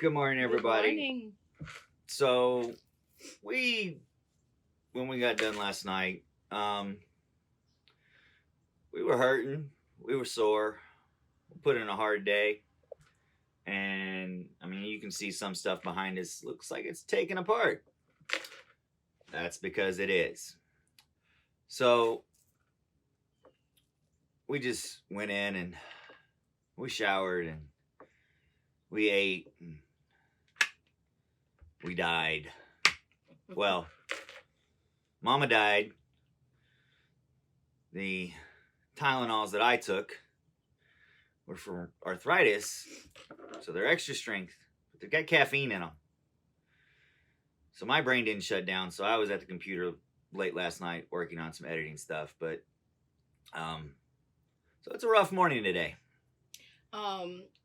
Good morning, everybody. Good morning. So, when we got done last night, we were hurting, we were sore, we put in a hard day, and I mean, you can see some stuff behind us looks like it's taken apart. That's because it is. So, we just went in and we showered and we ate and we died. Well, Mama died. The Tylenols that I took were for arthritis, so they're extra strength, but they've got caffeine in them. So my brain didn't shut down, so I was at the computer late last night working on some editing stuff, but so it's a rough morning today.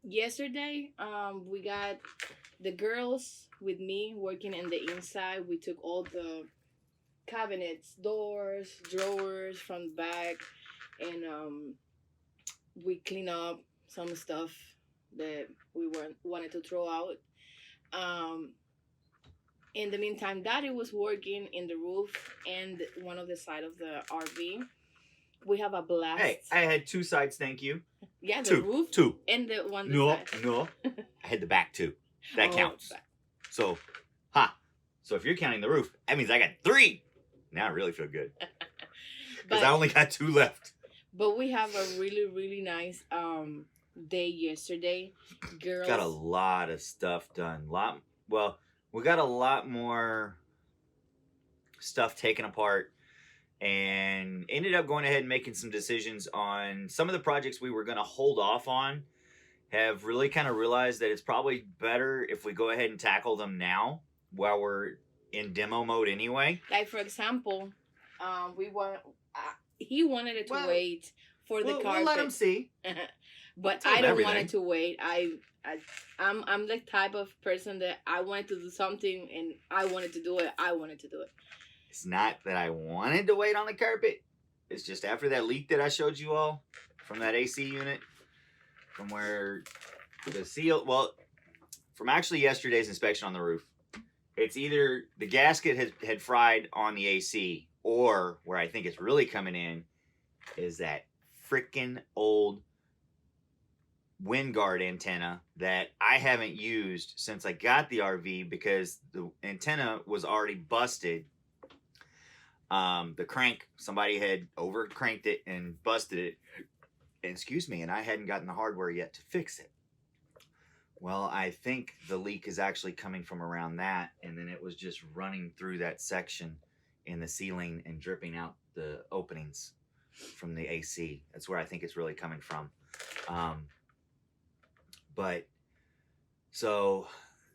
Yesterday, we got the girls with me working in the inside. We took all the cabinets, doors, drawers from the back, and we clean up some stuff that we wanted to throw out. In the meantime, Daddy was working in the roof and one of the side of the RV. We have a blast. Hey, I had two sides, thank you. Yeah, the roof two. and the one No, side. no. I had the back too. That counts. Back. So, So if you're counting the roof, that means I got 3. Now I really feel good. Because I only got 2 left. But we have a really, really nice day yesterday. Girls Got a lot of stuff done. We got a lot more stuff taken apart and ended up going ahead and making some decisions on some of the projects we were going to hold off on. Have really kind of realized that it's probably better if we go ahead and tackle them now while we're in demo mode anyway. Like, for example, he wanted it to wait for the carpet. We'll let him see. But I don't want it to wait. I'm the type of person that I wanted to do something and I wanted to do it. I wanted to do it. It's not that I wanted to wait on the carpet. It's just after that leak that I showed you all from that AC unit, from where the seal, from actually yesterday's inspection on the roof, it's either the gasket had fried on the AC, or where I think it's really coming in is that freaking old wind guard antenna that I haven't used since I got the RV because the antenna was already busted. The crank, somebody had over cranked it and busted it, and I hadn't gotten the hardware yet to fix it. Well, I think the leak is actually coming from around that, and then it was just running through that section in the ceiling and dripping out the openings from the AC. That's where I think it's really coming from. But so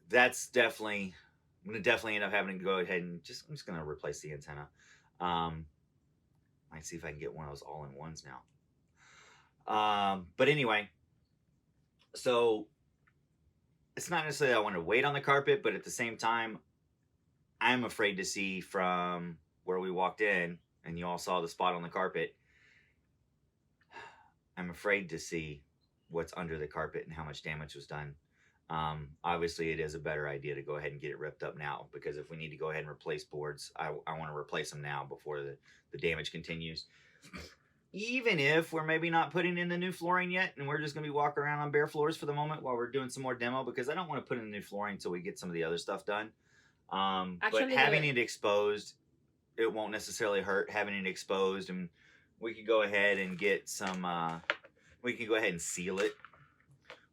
that's definitely, I'm going to definitely end up having to go ahead and I'm just going to replace the antenna. Might see if I can get one of those all-in-ones now. But anyway, so it's not necessarily I want to wait on the carpet, but at the same time, I'm afraid to see from where we walked in, and you all saw the spot on the carpet. I'm afraid to see what's under the carpet and how much damage was done. Obviously, it is a better idea to go ahead and get it ripped up now, because if we need to go ahead and replace boards, I want to replace them now before the damage continues. Even if we're maybe not putting in the new flooring yet, and we're just going to be walking around on bare floors for the moment while we're doing some more demo, because I don't want to put in the new flooring until we get some of the other stuff done. But having it exposed, it won't necessarily hurt having it exposed, and we could go ahead and get some, we can go ahead and seal it.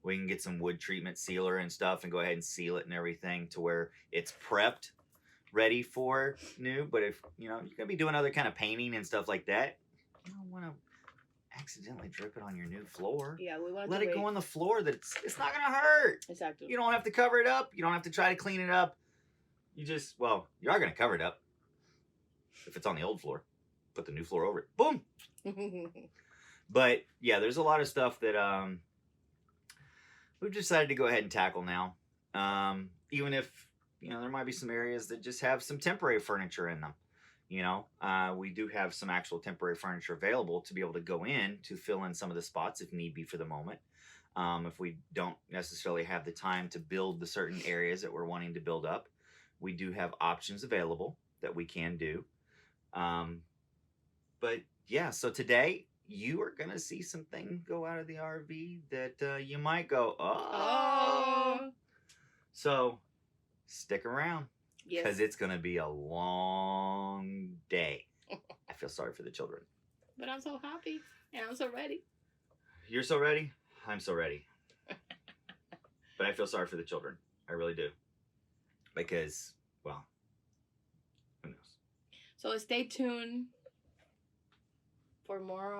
We can get some wood treatment sealer and stuff and go ahead and seal it and everything to where it's prepped, ready for new. But if, you're going to be doing other kind of painting and stuff like that, you don't want to accidentally drip it on your new floor. Yeah, we want to let it go on the floor. It's not going to hurt. Exactly. You don't have to cover it up. You don't have to try to clean it up. You are going to cover it up. If it's on the old floor, put the new floor over it. Boom. But yeah, there's a lot of stuff that we've decided to go ahead and tackle now. Even if, there might be some areas that just have some temporary furniture in them. We do have some actual temporary furniture available to be able to go in to fill in some of the spots if need be for the moment. If we don't necessarily have the time to build the certain areas that we're wanting to build up, we do have options available that we can do. But yeah, so today you are going to see something go out of the RV that you might go, oh. So stick around, because it's going to be a long day. I feel sorry for the children. But I'm so happy and I'm so ready. You're so ready? I'm so ready. But I feel sorry for the children. I really do. Because, well, who knows? So stay tuned for more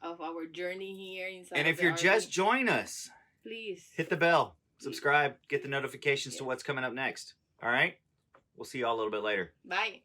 of our journey here inside. And if you're just joining us, please hit the bell, subscribe, get the notifications to what's coming up next. All right? We'll see you all a little bit later. Bye.